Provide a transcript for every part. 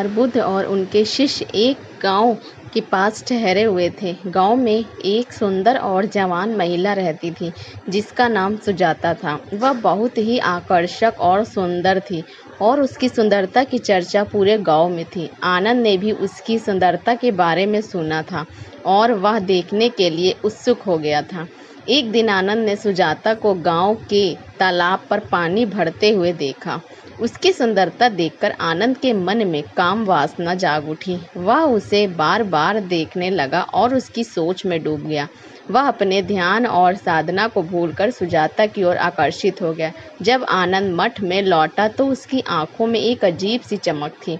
बार बुद्ध और उनके शिष्य एक गांव के पास ठहरे हुए थे। गांव में एक सुंदर और जवान महिला रहती थी जिसका नाम सुजाता था। वह बहुत ही आकर्षक और सुंदर थी और उसकी सुंदरता की चर्चा पूरे गांव में थी। आनंद ने भी उसकी सुंदरता के बारे में सुना था और वह देखने के लिए उत्सुक हो गया था। एक दिन आनंद ने सुजाता को गांव के तालाब पर पानी भरते हुए देखा। उसकी सुंदरता देखकर आनंद के मन में काम वासना जाग उठी। वह उसे बार बार देखने लगा और उसकी सोच में डूब गया। वह अपने ध्यान और साधना को भूलकर सुजाता की ओर आकर्षित हो गया। जब आनंद मठ में लौटा तो उसकी आंखों में एक अजीब सी चमक थी।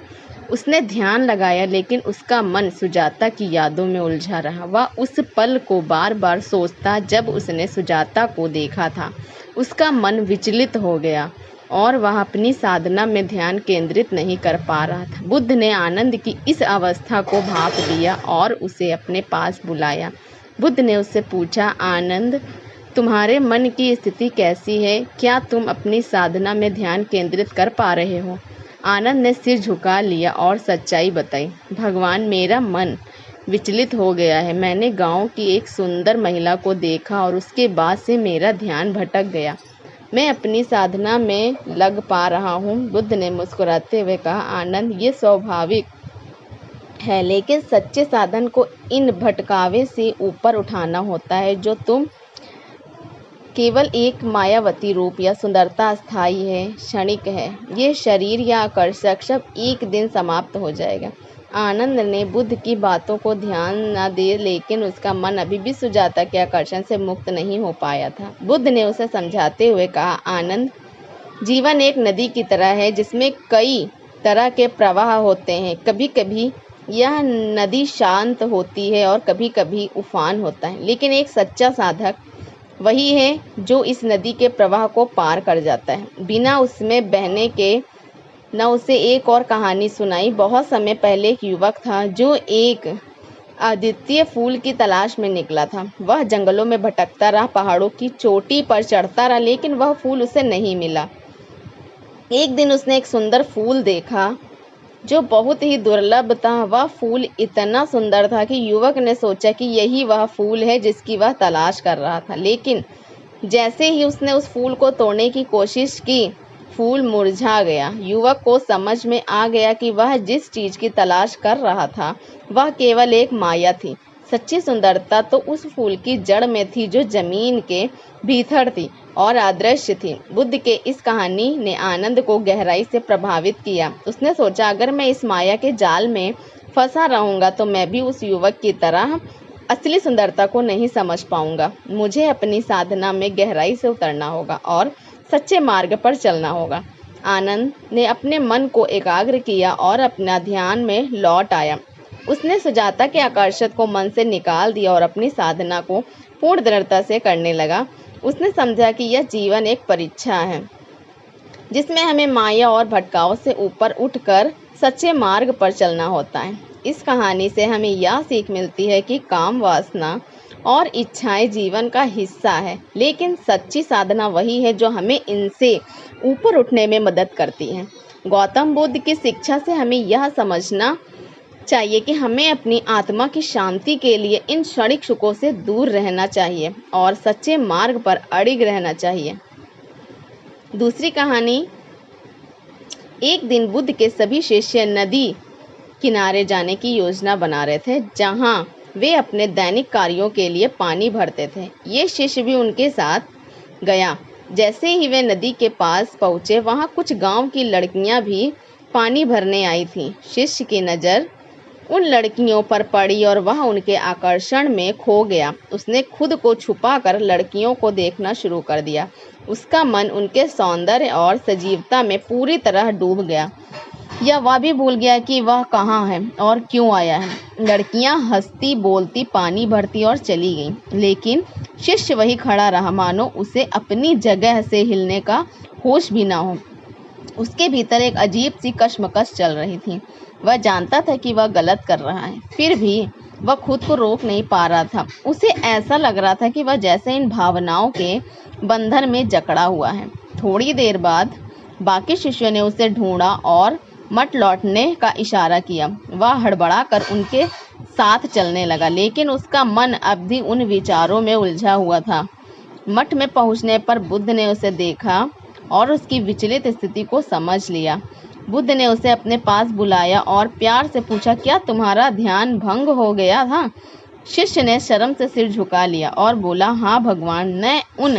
उसने ध्यान लगाया लेकिन उसका मन सुजाता की यादों में उलझा रहा। वह उस पल को बार बार सोचता जब उसने सुजाता को देखा था। उसका मन विचलित हो गया और वह अपनी साधना में ध्यान केंद्रित नहीं कर पा रहा था। बुद्ध ने आनंद की इस अवस्था को भांप लिया और उसे अपने पास बुलाया। बुद्ध ने उससे पूछा, आनंद, तुम्हारे मन की स्थिति कैसी है? क्या तुम अपनी साधना में ध्यान केंद्रित कर पा रहे हो? आनंद ने सिर झुका लिया और सच्चाई बताई। भगवान, मेरा मन विचलित हो गया है। मैंने गांव की एक सुंदर महिला को देखा और उसके बाद से मेरा ध्यान भटक गया। मैं अपनी साधना में लग पा रहा हूँ। बुद्ध ने मुस्कुराते हुए कहा, आनंद, ये स्वाभाविक है, लेकिन सच्चे साधन को इन भटकावे से ऊपर उठाना होता है। जो तुम केवल एक मायावती रूप या सुंदरता अस्थायी है, क्षणिक है। ये शरीर या आकर्षक सब एक दिन समाप्त हो जाएगा। आनंद ने बुद्ध की बातों को ध्यान न दे, लेकिन उसका मन अभी भी सुजाता के आकर्षण से मुक्त नहीं हो पाया था। बुद्ध ने उसे समझाते हुए कहा, आनंद, जीवन एक नदी की तरह है जिसमें कई तरह के प्रवाह होते हैं। कभी कभी यह नदी शांत होती है और कभी कभी उफान होता है, लेकिन एक सच्चा साधक वही है जो इस नदी के प्रवाह को पार कर जाता है बिना उसमें बहने के। न उसे एक और कहानी सुनाई। बहुत समय पहले एक युवक था जो एक अद्वितीय फूल की तलाश में निकला था। वह जंगलों में भटकता रहा, पहाड़ों की चोटी पर चढ़ता रहा, लेकिन वह फूल उसे नहीं मिला। एक दिन उसने एक सुंदर फूल देखा जो बहुत ही दुर्लभ था। वह फूल इतना सुंदर था कि युवक ने सोचा कि यही वह फूल है जिसकी वह तलाश कर रहा था। लेकिन जैसे ही उसने उस फूल को तोड़ने की कोशिश की, फूल मुरझा गया। युवक को समझ में आ गया कि वह जिस चीज की तलाश कर रहा था वह केवल एक माया थी। सच्ची सुंदरता तो उस फूल की जड़ में थी जो जमीन के भीतर थी और अदृश्य थी। बुद्ध के इस कहानी ने आनंद को गहराई से प्रभावित किया। उसने सोचा, अगर मैं इस माया के जाल में फंसा रहूंगा तो मैं भी उस युवक की तरह असली सुंदरता को नहीं समझ पाऊंगा। मुझे अपनी साधना में गहराई से उतरना होगा और सच्चे मार्ग पर चलना होगा। आनंद ने अपने मन को एकाग्र किया और अपना ध्यान में लौट आया। उसने सुजाता के आकर्षण को मन से निकाल दिया और अपनी साधना को पूर्ण दृढ़ता से करने लगा। उसने समझा कि यह जीवन एक परीक्षा है जिसमें हमें माया और भटकाव से ऊपर उठकर सच्चे मार्ग पर चलना होता है। इस कहानी से हमें यह सीख मिलती है कि काम, वासना और इच्छाएं जीवन का हिस्सा है, लेकिन सच्ची साधना वही है जो हमें इनसे ऊपर उठने में मदद करती है। गौतम बुद्ध की शिक्षा से हमें यह समझना चाहिए कि हमें अपनी आत्मा की शांति के लिए इन क्षणिक सुखों से दूर रहना चाहिए और सच्चे मार्ग पर अड़िग रहना चाहिए। दूसरी कहानी, एक दिन बुद्ध के सभी शिष्य नदी किनारे जाने की योजना बना रहे थे जहां वे अपने दैनिक कार्यों के लिए पानी भरते थे। ये शिष्य भी उनके साथ गया। जैसे ही वे नदी के पास पहुंचे, वहां कुछ गांव की लड़कियां भी पानी भरने आई थीं। शिष्य की नज़र उन लड़कियों पर पड़ी और वह उनके आकर्षण में खो गया। उसने खुद को छुपाकर लड़कियों को देखना शुरू कर दिया। उसका मन उनके सौंदर्य और सजीवता में पूरी तरह डूब गया। या वह भी भूल गया कि वह कहाँ है और क्यों आया है। लड़कियां हंसती बोलती पानी भरती और चली गईं, लेकिन शिष्य वही खड़ा रहा, मानो उसे अपनी जगह से हिलने का होश भी ना हो। उसके भीतर एक अजीब सी कश्मकश चल रही थी। वह जानता था कि वह गलत कर रहा है, फिर भी वह खुद को रोक नहीं पा रहा था। उसे ऐसा लग रहा था कि वह जैसे इन भावनाओं के बंधन में जकड़ा हुआ है। थोड़ी देर बाद बाकी शिष्यों ने उसे ढूंढा और मठ लौटने का इशारा किया। वह हड़बड़ाकर उनके साथ चलने लगा, लेकिन उसका मन अब भी उन विचारों में उलझा हुआ था। मठ में पहुंचने पर बुद्ध ने उसे देखा और उसकी विचलित स्थिति को समझ लिया। बुद्ध ने उसे अपने पास बुलाया और प्यार से पूछा, क्या तुम्हारा ध्यान भंग हो गया था? शिष्य ने शर्म से सिर झुका लिया और बोला, हाँ भगवान, मैं उन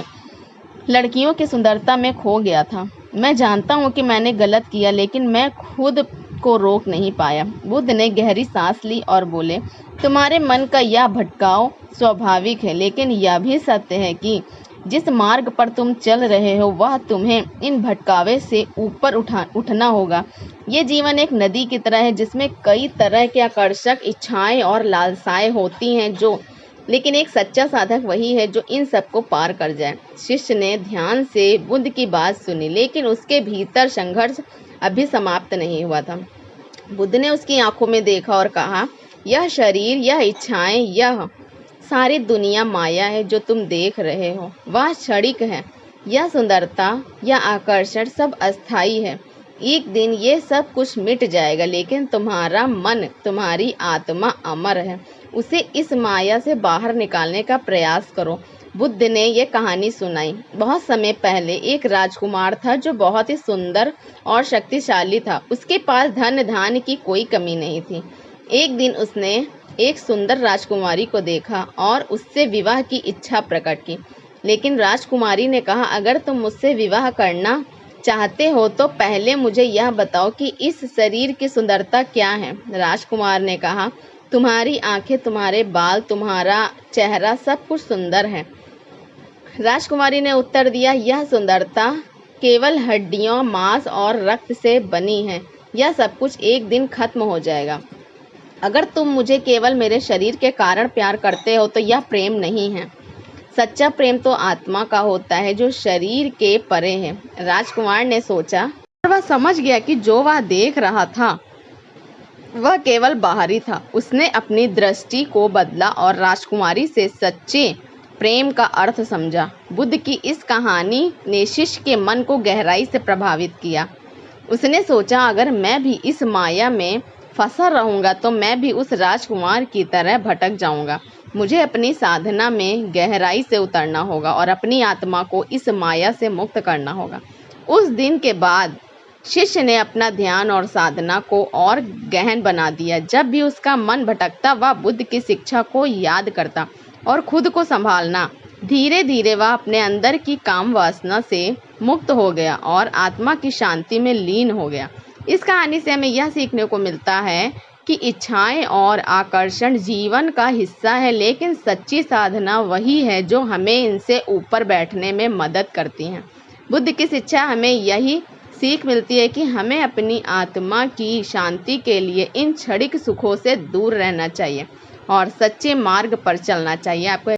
लड़कियों की सुंदरता में खो गया था। मैं जानता हूँ कि मैंने गलत किया, लेकिन मैं खुद को रोक नहीं पाया। बुद्ध ने गहरी सांस ली और बोले, तुम्हारे मन का यह भटकाव स्वाभाविक है, लेकिन यह भी सत्य है कि जिस मार्ग पर तुम चल रहे हो वह तुम्हें इन भटकावे से ऊपर उठना होगा। ये जीवन एक नदी की तरह है जिसमें कई तरह के आकर्षक इच्छाएं और लालसाएं होती हैं, लेकिन एक सच्चा साधक वही है जो इन सबको पार कर जाए। शिष्य ने ध्यान से बुद्ध की बात सुनी, लेकिन उसके भीतर संघर्ष अभी समाप्त नहीं हुआ था। बुद्ध ने उसकी आंखों में देखा और कहा, यह शरीर, यह इच्छाएं, यह सारी दुनिया माया है जो तुम देख रहे हो। वह क्षणिक है। यह सुंदरता, यह आकर्षण सब अस्थाई है। एक दिन ये सब कुछ मिट जाएगा, लेकिन तुम्हारा मन, तुम्हारी आत्मा अमर है। उसे इस माया से बाहर निकालने का प्रयास करो। बुद्ध ने ये कहानी सुनाई। बहुत समय पहले एक राजकुमार था जो बहुत ही सुंदर और शक्तिशाली था। उसके पास धन धान्य की कोई कमी नहीं थी। एक दिन उसने एक सुंदर राजकुमारी को देखा और उससे विवाह की इच्छा प्रकट की। लेकिन राजकुमारी ने कहा, अगर तुम मुझसे विवाह करना चाहते हो तो पहले मुझे यह बताओ कि इस शरीर की सुंदरता क्या है। राजकुमार ने कहा, तुम्हारी आंखें, तुम्हारे बाल, तुम्हारा चेहरा, सब कुछ सुंदर है। राजकुमारी ने उत्तर दिया, यह सुंदरता केवल हड्डियों, मांस और रक्त से बनी है। यह सब कुछ एक दिन खत्म हो जाएगा। अगर तुम मुझे केवल मेरे शरीर के कारण प्यार करते हो तो यह प्रेम नहीं है। सच्चा प्रेम तो आत्मा का होता है जो शरीर के परे है। राजकुमार ने सोचा और वह समझ गया कि जो वह देख रहा था वह केवल बाहरी था। उसने अपनी दृष्टि को बदला और राजकुमारी से सच्चे प्रेम का अर्थ समझा। बुद्ध की इस कहानी ने शिष्य के मन को गहराई से प्रभावित किया। उसने सोचा, अगर मैं भी इस माया में फंसा रहूंगा तो मैं भी उस राजकुमार की तरह भटक जाऊंगा। मुझे अपनी साधना में गहराई से उतरना होगा और अपनी आत्मा को इस माया से मुक्त करना होगा। उस दिन के बाद शिष्य ने अपना ध्यान और साधना को और गहन बना दिया। जब भी उसका मन भटकता वह बुद्ध की शिक्षा को याद करता और खुद को संभालना। धीरे धीरे वह अपने अंदर की काम वासना से मुक्त हो गया और आत्मा की शांति में लीन हो गया। इस कहानी से हमें यह सीखने को मिलता है कि इच्छाएं और आकर्षण जीवन का हिस्सा है, लेकिन सच्ची साधना वही है जो हमें इनसे ऊपर बैठने में मदद करती है। बुद्ध की शिक्षा हमें यही सीख मिलती है कि हमें अपनी आत्मा की शांति के लिए इन क्षणिक सुखों से दूर रहना चाहिए और सच्चे मार्ग पर चलना चाहिए। आपको